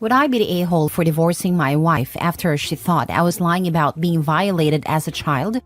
Would I be the a-hole for divorcing my wife after she thought I was lying about being violated as a child?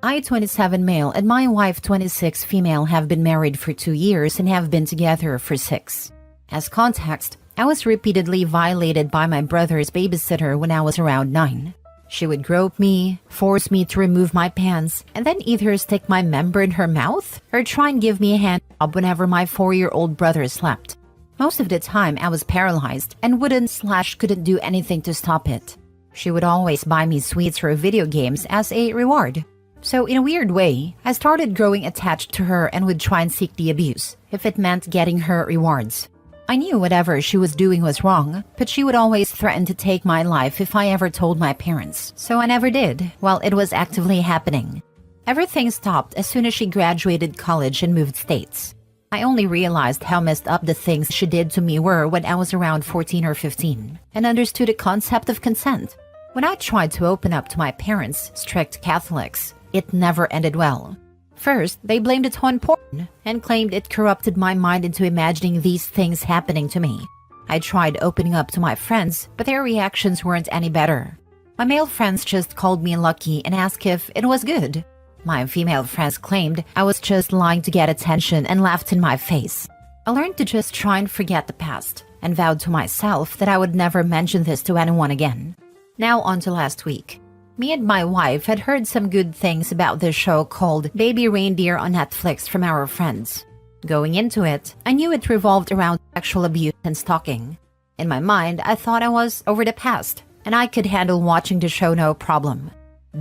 I, 27 male, and my wife, 26 female, have been married for 2 years and have been together for 6. As context, I was repeatedly violated by my brother's babysitter when I was around 9. She would grope me, force me to remove my pants, and then either stick my member in her mouth or try and give me a hand job whenever my 4-year-old brother slept. Most of the time, I was paralyzed and couldn't do anything to stop it. She would always buy me sweets or video games as a reward. So in a weird way, I started growing attached to her and would try and seek the abuse, if it meant getting her rewards. I knew whatever she was doing was wrong, but she would always threaten to take my life if I ever told my parents, so I never did, while it was actively happening. Everything stopped as soon as she graduated college and moved states. I only realized how messed up the things she did to me were when I was around 14 or 15, and understood the concept of consent. When I tried to open up to my parents, strict Catholics, it never ended well. First, they blamed it on porn and claimed it corrupted my mind into imagining these things happening to me. I tried opening up to my friends, but their reactions weren't any better. My male friends just called me lucky and asked if it was good. My female friends claimed I was just lying to get attention and laughed in my face. I learned to just try and forget the past and vowed to myself that I would never mention this to anyone again. Now on to last week. Me and my wife had heard some good things about this show called Baby Reindeer on Netflix from our friends. Going into it, I knew it revolved around sexual abuse and stalking. In my mind, I thought I was over the past, and I could handle watching the show no problem.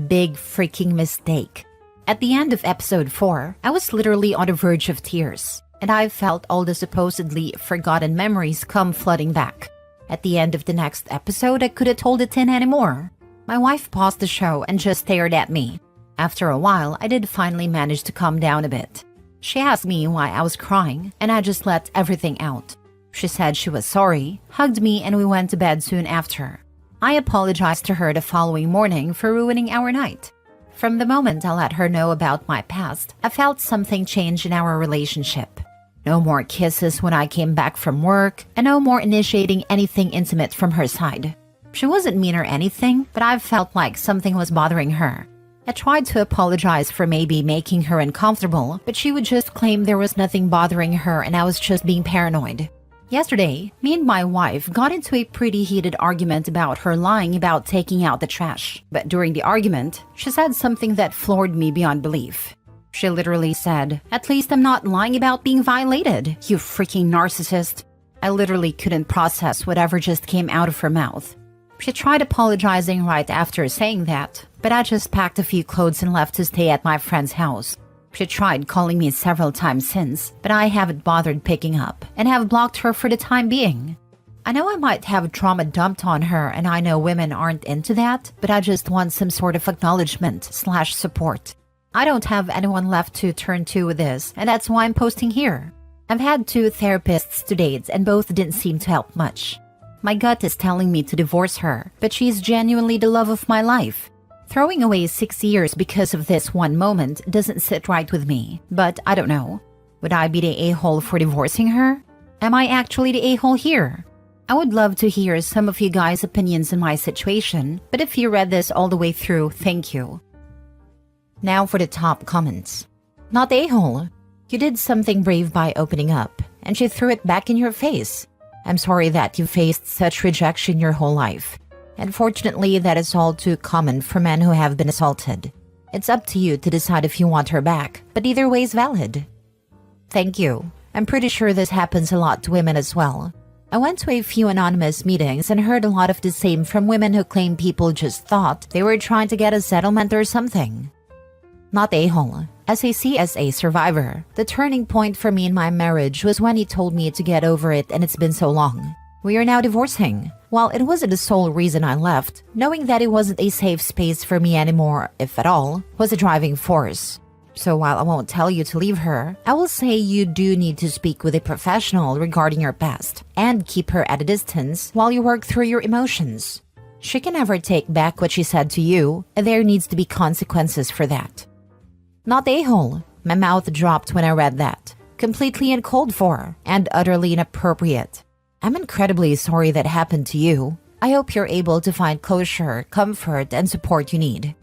Big freaking mistake. At the end of episode 4, I was literally on the verge of tears, and I felt all the supposedly forgotten memories come flooding back. At the end of the next episode, I couldn't hold it in anymore. My wife paused the show and just stared at me. After a while, I did finally manage to calm down a bit. She asked me why I was crying, and I just let everything out. She said she was sorry, hugged me, and we went to bed soon after. I apologized to her the following morning for ruining our night. From the moment I let her know about my past, I felt something change in our relationship. No more kisses when I came back from work, and no more initiating anything intimate from her side. She wasn't mean or anything, but I felt like something was bothering her. I tried to apologize for maybe making her uncomfortable, but she would just claim there was nothing bothering her and I was just being paranoid. Yesterday, me and my wife got into a pretty heated argument about her lying about taking out the trash. But during the argument, she said something that floored me beyond belief. She literally said, "At least I'm not lying about being violated, you freaking narcissist." I literally couldn't process whatever just came out of her mouth. She tried apologizing right after saying that, but I just packed a few clothes and left to stay at my friend's house. She tried calling me several times since, but I haven't bothered picking up and have blocked her for the time being. I know I might have trauma dumped on her, and I know women aren't into that, but I just want some sort of acknowledgement/support. I don't have anyone left to turn to with this, and that's why I'm posting here. I've had 2 therapists to date, and both didn't seem to help much. My gut is telling me to divorce her, but she's genuinely the love of my life. Throwing away 6 years because of this one moment doesn't sit right with me, but I don't know. Would I be the a-hole for divorcing her? Am I actually the a-hole here? I would love to hear some of you guys' opinions on my situation, but if you read this all the way through, thank you. Now for the top comments. Not a-hole. You did something brave by opening up, and she threw it back in your face. I'm sorry that you faced such rejection your whole life. Unfortunately, that is all too common for men who have been assaulted. It's up to you to decide if you want her back, but either way is valid. Thank you. I'm pretty sure this happens a lot to women as well. I went to a few anonymous meetings and heard a lot of the same from women who claim people just thought they were trying to get a settlement or something. Not a-hole. As a CSA survivor, the turning point for me in my marriage was when he told me to get over it, and it's been so long. We are now divorcing. While it wasn't the sole reason I left, knowing that it wasn't a safe space for me anymore, if at all, was a driving force. So while I won't tell you to leave her, I will say you do need to speak with a professional regarding your past, and keep her at a distance while you work through your emotions. She can never take back what she said to you, and there needs to be consequences for that. Not a-hole. My mouth dropped when I read that. Completely uncalled for and utterly inappropriate. I'm incredibly sorry that happened to you. I hope you're able to find closure, comfort, and support you need.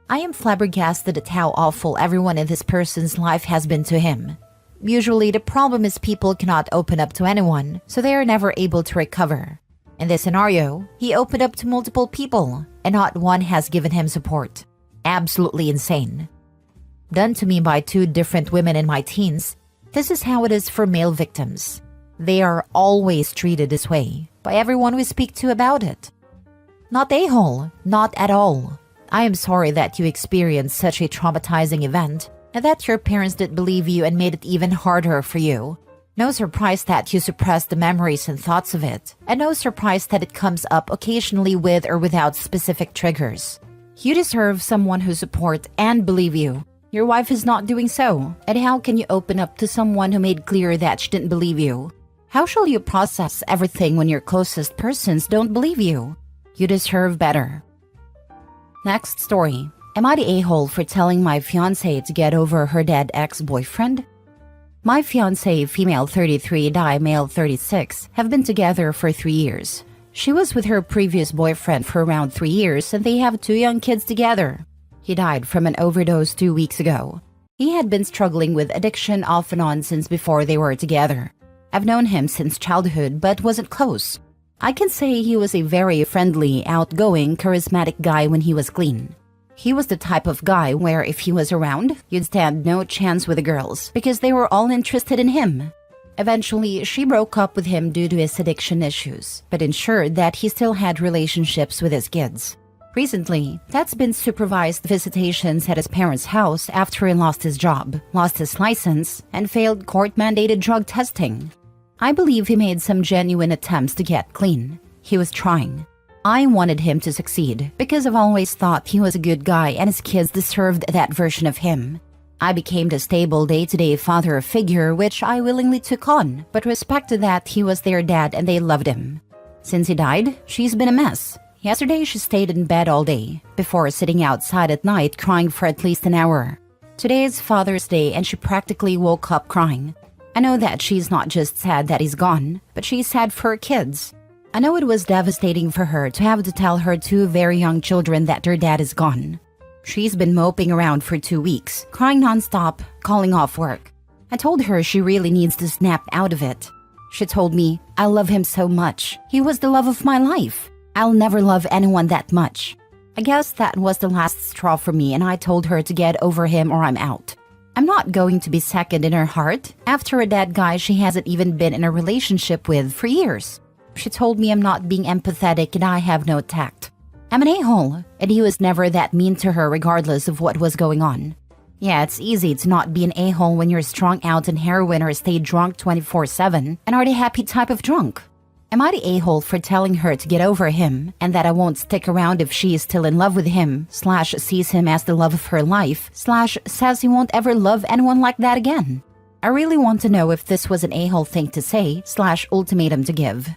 I am flabbergasted at how awful everyone in this person's life has been to him. Usually, the problem is people cannot open up to anyone, so they are never able to recover. In this scenario, he opened up to multiple people, and not one has given him support. Absolutely insane. Done to me by two different women in my teens, this is how it is for male victims. They are always treated this way by everyone we speak to about it. Not a-hole, not at all. I am sorry that you experienced such a traumatizing event and that your parents didn't believe you and made it even harder for you. No surprise that you suppressed the memories and thoughts of it, and no surprise that it comes up occasionally with or without specific triggers. You deserve someone who support and believe you. Your wife is not doing so, and how can you open up to someone who made clear that she didn't believe you? How shall you process everything when your closest persons don't believe you? You deserve better. Next story. Am I the a-hole for telling my fiancé to get over her dead ex-boyfriend? My fiancé, female 33, male 36, have been together for 3 years. She was with her previous boyfriend for around 3 years and they have 2 young kids together. He died from an overdose 2 weeks ago. He had been struggling with addiction off and on since before they were together. I've known him since childhood but wasn't close. I can say he was a very friendly, outgoing, charismatic guy when he was clean. He was the type of guy where if he was around, you'd stand no chance with the girls because they were all interested in him. Eventually, she broke up with him due to his addiction issues, but ensured that he still had relationships with his kids. Recently, that's been supervised visitations at his parents' house after he lost his job, lost his license, and failed court-mandated drug testing. I believe he made some genuine attempts to get clean. He was trying. I wanted him to succeed because I've always thought he was a good guy and his kids deserved that version of him. I became the stable day-to-day father figure which I willingly took on, but respected that he was their dad and they loved him. Since he died, she's been a mess. Yesterday she stayed in bed all day, before sitting outside at night crying for at least an hour. Today is Father's Day and she practically woke up crying. I know that she's not just sad that he's gone, but she's sad for her kids. I know it was devastating for her to have to tell her 2 very young children that their dad is gone. She's been moping around for 2 weeks, crying nonstop, calling off work. I told her she really needs to snap out of it. She told me, I love him so much. He was the love of my life. I'll never love anyone that much. I guess that was the last straw for me and I told her to get over him or I'm out. I'm not going to be second in her heart after a dead guy she hasn't even been in a relationship with for years. She told me I'm not being empathetic and I have no tact. I'm an a-hole, and he was never that mean to her regardless of what was going on. Yeah, it's easy to not be an a-hole when you're strung out in heroin or stay drunk 24/7 and are the happy type of drunk. Am I the a-hole for telling her to get over him and that I won't stick around if she is still in love with him, / sees him as the love of her life, / says he won't ever love anyone like that again? I really want to know if this was an a-hole thing to say / ultimatum to give.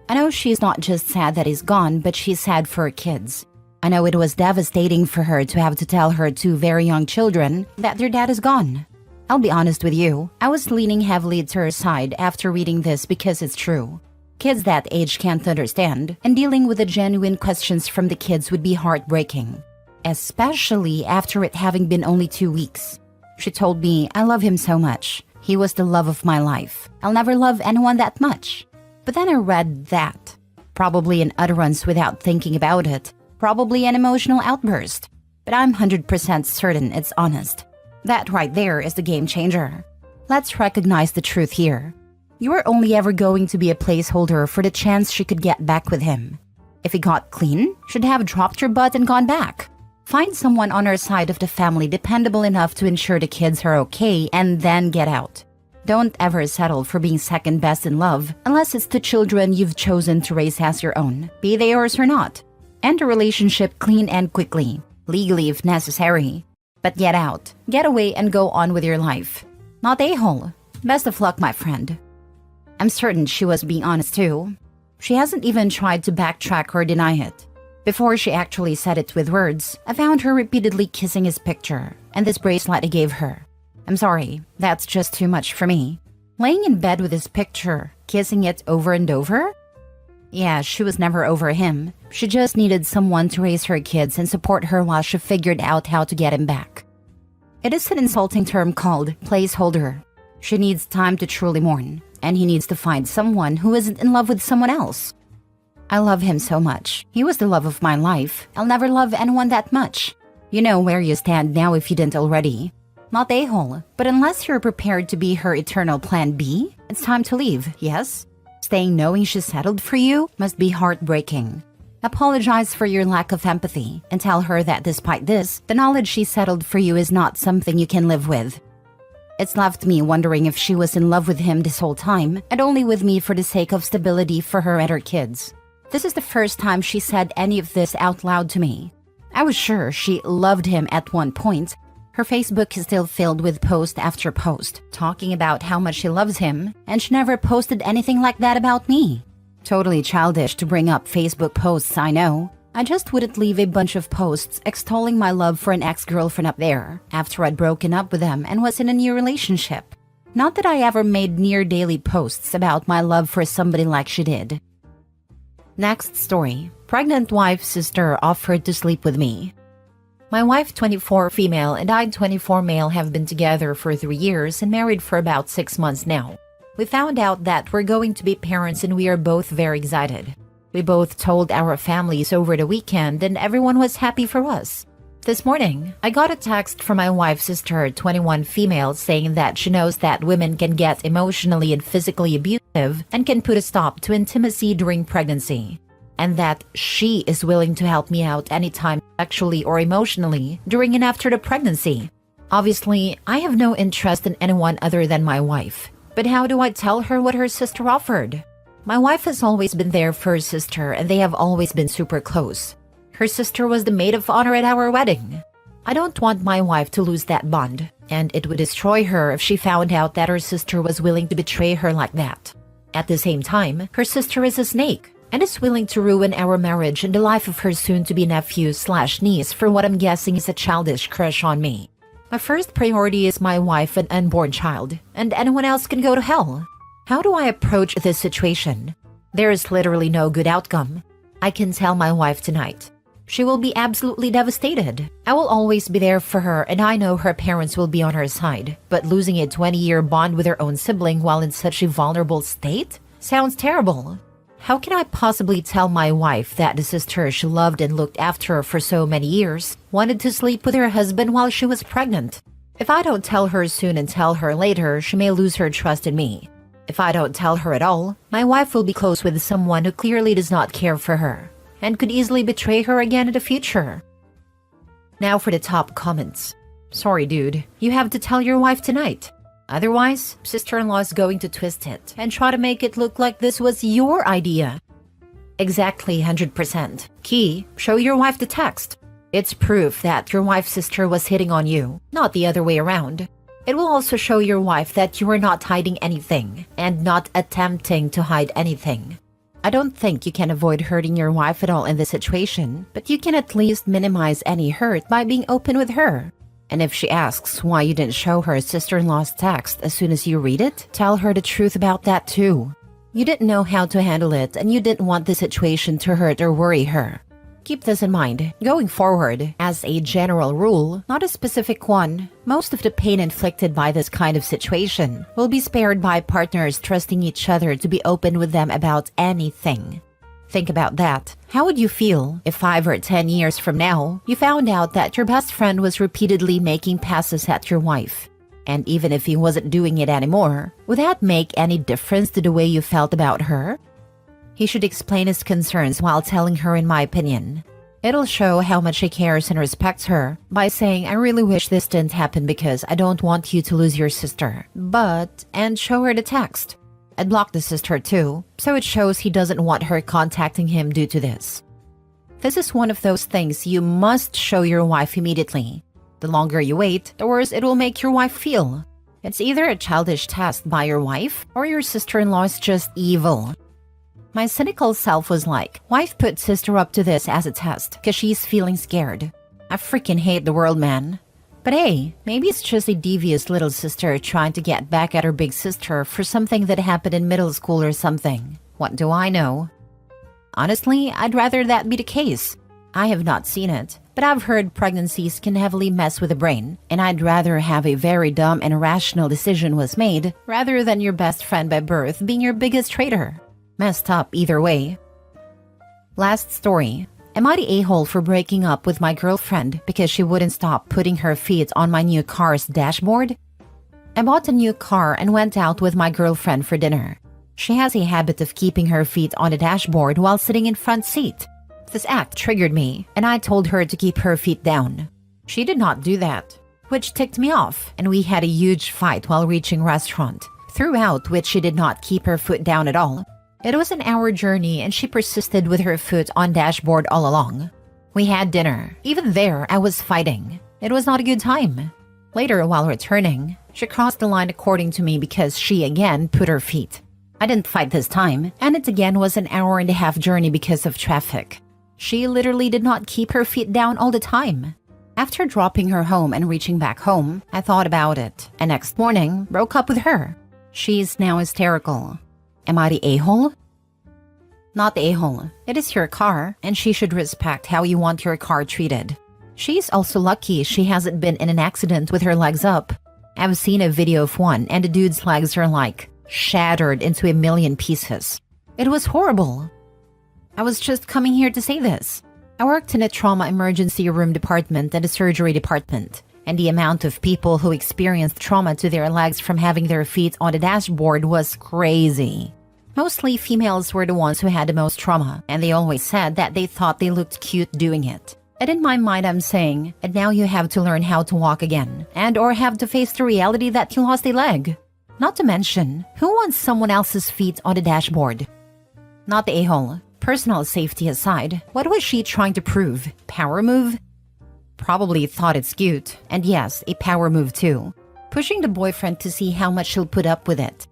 I know she's not just sad that he's gone, but she's sad for her kids. I know it was devastating for her to have to tell her 2 very young children that their dad is gone. I'll be honest with you, I was leaning heavily to her side after reading this because it's true. Kids that age can't understand, and dealing with the genuine questions from the kids would be heartbreaking. Especially after it having been only 2 weeks. She told me, I love him so much. He was the love of my life. I'll never love anyone that much. But then I read that. Probably an utterance without thinking about it. Probably an emotional outburst. But I'm 100% certain it's honest. That right there is the game changer. Let's recognize the truth here. You are only ever going to be a placeholder for the chance she could get back with him. If he got clean, she'd have dropped her butt and gone back. Find someone on her side of the family dependable enough to ensure the kids are okay and then get out. Don't ever settle for being second best in love unless it's the children you've chosen to raise as your own, be they yours or not. End a relationship clean and quickly, legally if necessary. But get out, get away and go on with your life. Not a-hole. Best of luck, my friend. I'm certain she was being honest too. She hasn't even tried to backtrack or deny it. Before she actually said it with words, I found her repeatedly kissing his picture and this bracelet I gave her. I'm sorry, that's just too much for me. Laying in bed with his picture, kissing it over and over? Yeah, she was never over him. She just needed someone to raise her kids and support her while she figured out how to get him back. It is an insulting term called placeholder. She needs time to truly mourn, and he needs to find someone who isn't in love with someone else. I love him so much. He was the love of my life. I'll never love anyone that much. You know where you stand now if you didn't already. Not a-hole, but unless you're prepared to be her eternal plan B, it's time to leave, yes? Staying knowing she's settled for you must be heartbreaking. Apologize for your lack of empathy and tell her that despite this, the knowledge she settled for you is not something you can live with. It's left me wondering if she was in love with him this whole time and only with me for the sake of stability for her and her kids. This is the first time she said any of this out loud to me. I was sure she loved him at one point. Her Facebook is still filled with post after post, talking about how much she loves him, and she never posted anything like that about me. Totally childish to bring up Facebook posts, I know. I just wouldn't leave a bunch of posts extolling my love for an ex-girlfriend up there, after I'd broken up with them and was in a new relationship. Not that I ever made near-daily posts about my love for somebody like she did. Next story. Pregnant wife's sister offered to sleep with me. My wife, 24 female, and I, 24 male, have been together for 3 years and married for about 6 months now. We found out that we're going to be parents and we are both very excited. We both told our families over the weekend and everyone was happy for us. This morning, I got a text from my wife's sister, 21 female, saying that she knows that women can get emotionally and physically abusive and can put a stop to intimacy during pregnancy, and that she is willing to help me out anytime sexually or emotionally during and after the pregnancy. Obviously, I have no interest in anyone other than my wife. But how do I tell her what her sister offered? My wife has always been there for her sister and they have always been super close. Her sister was the maid of honor at our wedding. I don't want my wife to lose that bond, and it would destroy her if she found out that her sister was willing to betray her like that. At the same time, her sister is a snake and is willing to ruin our marriage and the life of her soon-to-be nephew/niece for what I'm guessing is a childish crush on me. My first priority is my wife and unborn child, and anyone else can go to hell. How do I approach this situation? There is literally no good outcome. I can tell my wife tonight. She will be absolutely devastated. I will always be there for her, and I know her parents will be on her side. But losing a 20-year bond with her own sibling while in such a vulnerable state sounds terrible. How can I possibly tell my wife that the sister she loved and looked after her for so many years wanted to sleep with her husband while she was pregnant? If I don't tell her soon and tell her later, she may lose her trust in me. If I don't tell her at all, my wife will be close with someone who clearly does not care for her and could easily betray her again in the future. Now for the top comments. Sorry, dude. You have to tell your wife tonight. Otherwise, sister-in-law is going to twist it and try to make it look like this was your idea. Exactly 100%. Key, show your wife the text. It's proof that your wife's sister was hitting on you, not the other way around. It will also show your wife that you are not hiding anything and not attempting to hide anything. I don't think you can avoid hurting your wife at all in this situation, but you can at least minimize any hurt by being open with her. And if she asks why you didn't show her sister-in-law's text as soon as you read it, tell her the truth about that too. You didn't know how to handle it and you didn't want the situation to hurt or worry her. Keep this in mind. Going forward, as a general rule, not a specific one, most of the pain inflicted by this kind of situation will be spared by partners trusting each other to be open with them about anything. Think about that. How would you feel if 5 or 10 years from now, you found out that your best friend was repeatedly making passes at your wife? And even if he wasn't doing it anymore, would that make any difference to the way you felt about her? He should explain his concerns while telling her, in my opinion. It'll show how much he cares and respects her by saying, I really wish this didn't happen because I don't want you to lose your sister. And show her the text. I'd block the sister too, so it shows he doesn't want her contacting him due to this. This is one of those things you must show your wife immediately. The longer you wait, the worse it will make your wife feel. It's either a childish test by your wife or your sister-in-law is just evil. My cynical self was like, wife put sister up to this as a test because she's feeling scared. I freaking hate the world, man. But hey, maybe it's just a devious little sister trying to get back at her big sister for something that happened in middle school or something. What do I know? Honestly, I'd rather that be the case. I have not seen it, but I've heard pregnancies can heavily mess with the brain, and I'd rather have a very dumb and irrational decision was made rather than your best friend by birth being your biggest traitor. Messed up either way. Last story. Am I the a-hole for breaking up with my girlfriend because she wouldn't stop putting her feet on my new car's dashboard? I bought a new car and went out with my girlfriend for dinner. She has a habit of keeping her feet on the dashboard while sitting in front seat. This act triggered me, and I told her to keep her feet down. She did not do that, which ticked me off, and we had a huge fight while reaching restaurant, throughout which she did not keep her foot down at all. It was an hour journey, and she persisted with her foot on dashboard all along. We had dinner. Even there, I was fighting. It was not a good time. Later, while returning, she crossed the line according to me because she again put her feet. I didn't fight this time, and it again was an hour-and-a-half journey because of traffic. She literally did not keep her feet down all the time. After dropping her home and reaching back home, I thought about it, and next morning, broke up with her. She's now hysterical. Am I the a-hole? Not the a-hole. It is your car, and she should respect how you want your car treated. She's also lucky she hasn't been in an accident with her legs up. I've seen a video of one, and the dude's legs are like shattered into a million pieces. It was horrible. I was just coming here to say this. I worked in a trauma emergency room department and a surgery department, and the amount of people who experienced trauma to their legs from having their feet on the dashboard was crazy. Mostly females were the ones who had the most trauma, and they always said that they thought they looked cute doing it. And in my mind I'm saying, and now you have to learn how to walk again, and or have to face the reality that you lost a leg. Not to mention, who wants someone else's feet on the dashboard? Not the a-hole. Personal safety aside, what was she trying to prove? Power move? Probably thought it's cute, and yes, a power move too. Pushing the boyfriend to see how much she'll put up with it.